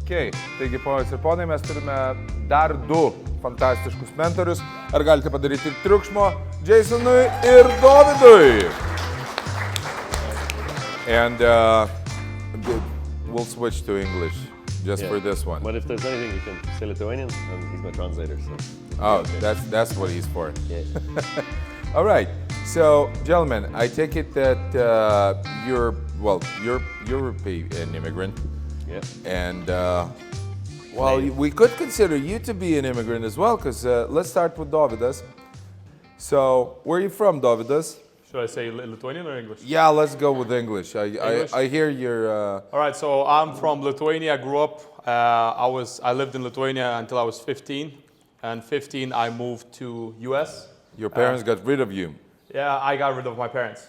Ok, taigi ponios ir ponai, mes turime dar du fantastiškus mentorius. Ar galite padaryti triukšmo Justinui ir Dovydui? And we'll switch to English just for this one. But if there's anything, you can say Lithuanian, and he's my translator. So. Oh, that's what he's for. Yeah. All right. So, gentlemen, I take it that you're an immigrant. Yeah. And, we could consider you to be an immigrant as well, because let's start with Dovydas. So, where are you from, Dovydas? Should I say Lithuanian or English? Yeah, let's go with English. English? I hear you're... All right, so I'm from Lithuania. I grew up, I lived in Lithuania until I was 15. And 15, I moved to US. Your parents got rid of you. Yeah, I got rid of my parents.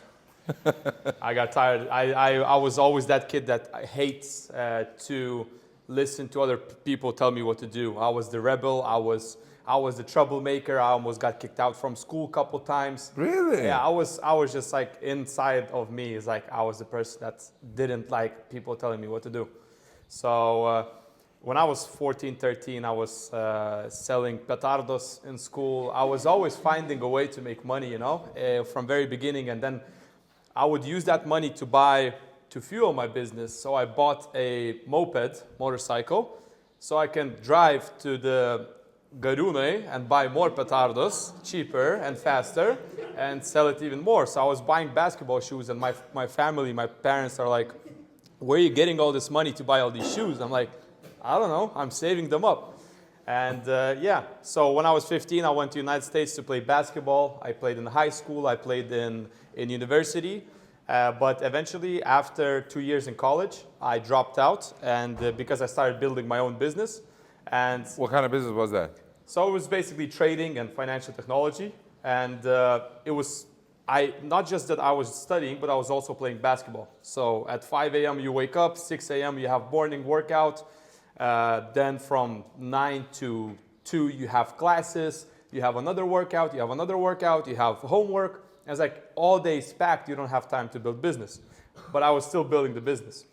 I got tired. I was always that kid that hates to listen to other people tell me what to do. I was the rebel. I was the troublemaker. I almost got kicked out from school a couple times. Really? Yeah, I was just like inside of me is like I was the person that didn't like people telling me what to do. So when I was 14, 13, I was selling petardos in school. I was always finding a way to make money, from very beginning, and then I would use that money to fuel my business. So I bought a motorcycle, so I can drive to the Gariūnai and buy more petardos, cheaper and faster, and sell it even more. So I was buying basketball shoes, and my family, my parents are like, where are you getting all this money to buy all these shoes? I'm like, I don't know, I'm saving them up. And so when I was 15, I went to the United States to play basketball. I played in high school, I played in university. But eventually, after 2 years in college, I dropped out, and because I started building my own business. And what kind of business was that? So it was basically trading and financial technology. And it was, not just that I was studying, but I was also playing basketball. So at 5 a.m. you wake up, 6 a.m. you have morning workout. Then from 9 to 2 you have classes, you have another workout, you have homework. And it's like all day is packed, you don't have time to build business. But I was still building the business.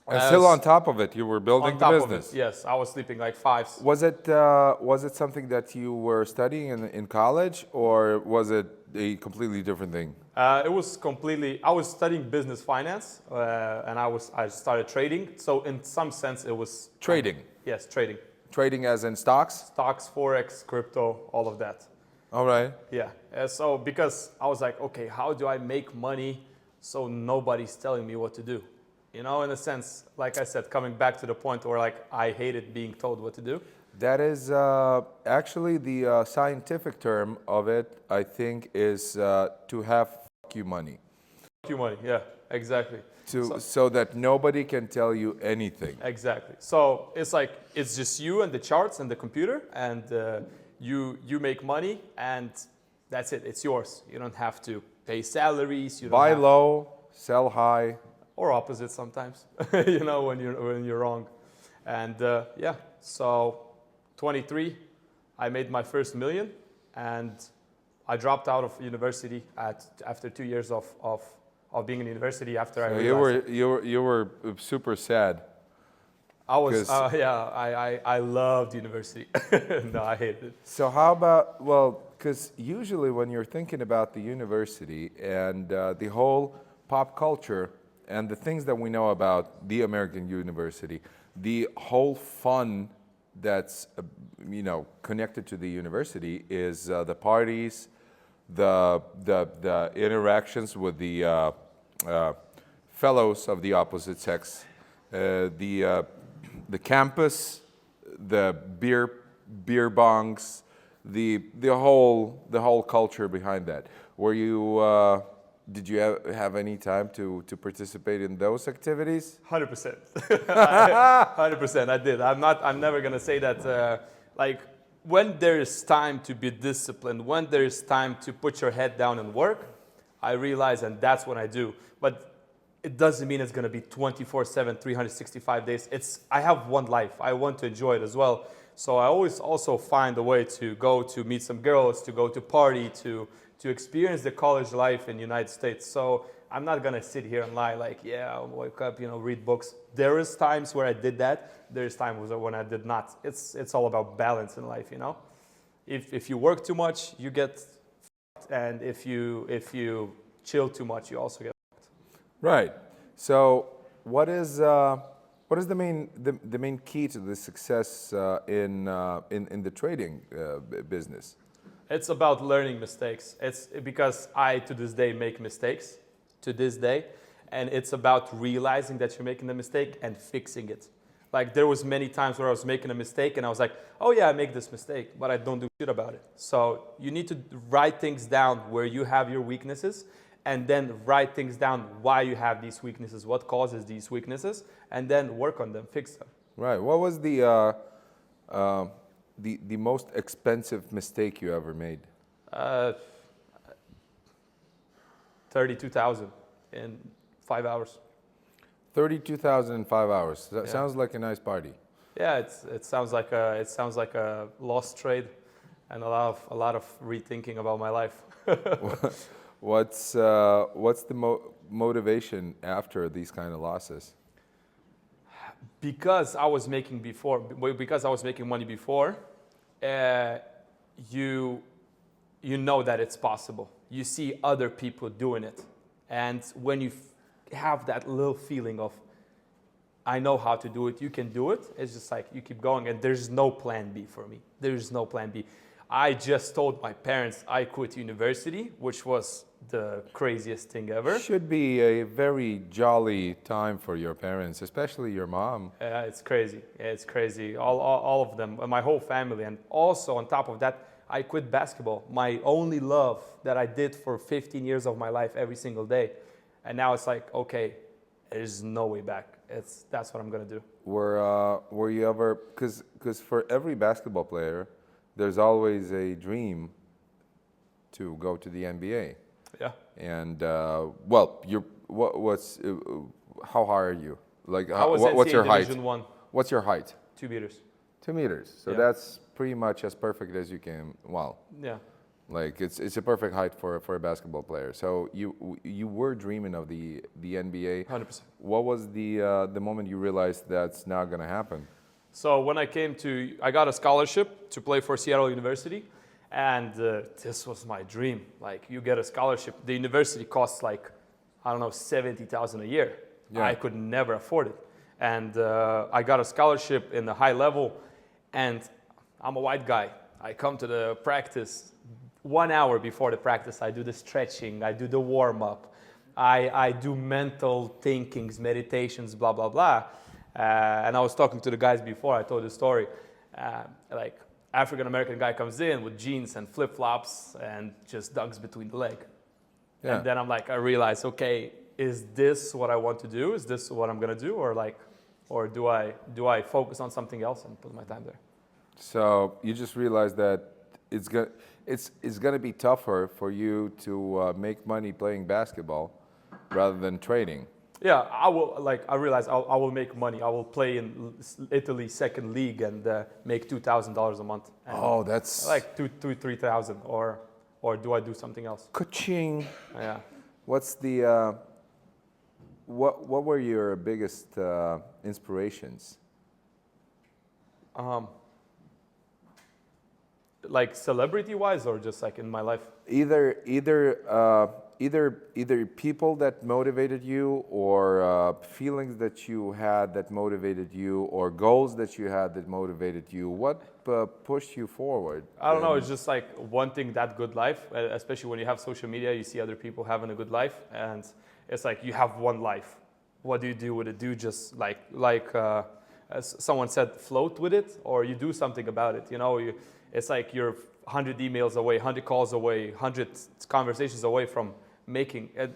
And still on top of it, you were building the business. Of it, yes, I was sleeping like 5. Was it something that you were studying in college, or was it a completely different thing? I was studying business finance, and I started trading. So in some sense, it was trading. Yes, trading. Trading as in stocks? Stocks, forex, crypto, all of that. All right. Yeah. So because I was like, okay, how do I make money so nobody's telling me what to do? In a sense, like I said, coming back to the point where like I hated being told what to do. That is actually the scientific term of it, I think, is to have fuck you money. Fuck you money, yeah, exactly. So that nobody can tell you anything. Exactly. So it's like, it's just you and the charts and the computer, and you make money, and that's it. It's yours. You don't have to pay salaries. You don't buy low, sell high. Or opposite sometimes, when you're wrong. And so 23, I made my first million, and I dropped out of university after 2 years of being in university. After I realized you were super sad. I was I loved university. No, I hated it. So how about, because usually when you're thinking about the university and the whole pop culture and the things that we know about the American university, the whole fun that's connected to the university is the parties, the interactions with the fellows of the opposite sex, the campus, the beer bongs, the whole culture behind that. Were you? Did you have any time to participate in those activities? 100%. 100%, I did. I'm never going to say that, when there is time to be disciplined, when there is time to put your head down and work, I realize, and that's what I do. But it doesn't mean it's going to be 24/7, 365 days. I have one life. I want to enjoy it as well. So I always also find a way to go to meet some girls, to go to party, to experience the college life in the United States. So I'm not gonna sit here and lie like, yeah, I'll wake up, read books. There is times where I did that. There's times when I did not. It's all about balance in life, If you work too much, you get fucked, and if you chill too much, you also get fucked. Right. So what is the main key to the success in the trading business? It's about learning mistakes. It's because I, to this day, make mistakes, to this day. And it's about realizing that you're making a mistake and fixing it. Like there was many times where I was making a mistake and I was like, oh yeah, I make this mistake, but I don't do shit about it. So you need to write things down where you have your weaknesses and then write things down why you have these weaknesses, what causes these weaknesses, and then work on them, fix them. Right. What was the most expensive mistake you ever made? 32,000 in 5 hours. 32,000 in 5 hours. That Yeah. sounds like a nice party. Yeah, it sounds like a lost trade, and a lot of rethinking about my life. What's the motivation after these kind of losses? Because I was making money before, you know that it's possible. You see other people doing it, and when you have that little feeling of, I know how to do it, you can do it, it's just like you keep going, and there's no plan B for me. There's no plan B. I just told my parents I quit university, which was the craziest thing ever. Should be a very jolly time for your parents, especially your mom. Yeah, it's crazy. Yeah, it's crazy. All of them, my whole family. And also on top of that, I quit basketball. My only love that I did for 15 years of my life every single day. And now it's like, okay, there's no way back. That's what I'm going to do. Were you ever, because for every basketball player, there's always a dream to go to the NBA. Yeah. And well, how high are you? Like, I was what's your NCAA height? Division 1, What's your height? 2 meters. 2 meters. So Yeah. that's pretty much as perfect as you can. Well, Yeah. like it's a perfect height for a basketball player. So you were dreaming of the NBA. 100%. What was the moment you realized that's not going to happen? So when I got a scholarship to play for Seattle University, and this was my dream. Like, you get a scholarship. The university costs like, I don't know, $70,000 a year. Yeah. I could never afford it. And I got a scholarship in the high level, and I'm a white guy. I come to the practice 1 hour before the practice. I do the stretching, I do the warm-up, I do mental thinkings, meditations, blah, blah, blah. And I was talking to the guys before, I told the story. Like, African-American guy comes in with jeans and flip-flops and just dunks between the leg. Yeah. And then I realized, okay, is this what I want to do? Is this what I'm going to do? Or do I focus on something else and put my time there? So you just realized that it's going to be tougher for you to make money playing basketball rather than trading. Yeah, I realized I will make money. I will play in Italy second league and make $2,000 a month. And Oh, that's like 3,000. Or do I do something else? ka-ching. Yeah. What's the what were your biggest inspirations? Like celebrity-wise, or just like in my life? Either people that motivated you, or feelings that you had that motivated you, or goals that you had that motivated you. What pushed you forward? I don't know. It's just like wanting that good life, especially when you have social media. You see other people having a good life, and it's like you have one life. What do you do with it? Do you just as someone said, float with it, or you do something about it? It's like you're 100 emails away, 100 calls away, 100 conversations away from making it,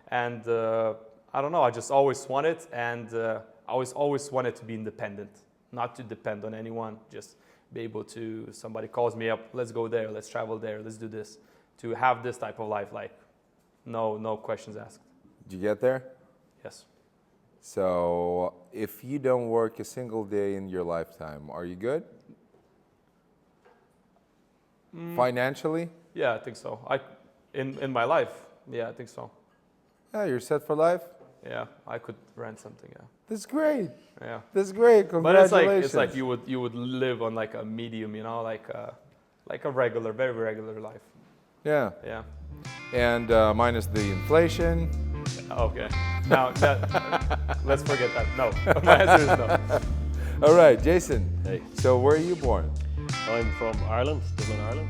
And I don't know, I just always wanted, and I always wanted to be independent, not to depend on anyone, just be able to, somebody calls me up, let's go there, let's travel there, let's do this, to have this type of life, like no questions asked. Did you get there? Yes. So if you don't work a single day in your lifetime, are you good? Financially? Yeah, I think so. In my life, yeah, I think so. Yeah, you're set for life. Yeah, I could rent something. Yeah. That's great. Yeah. That's great. But Congratulations. it's like you would live on like a medium, you know, like a regular, very regular life. Yeah. Yeah. And minus the inflation. Okay. Now let's forget that. No. My answer is no. All right, Jason. Hey. So where are you born? I'm from Ireland, Dublin, Ireland.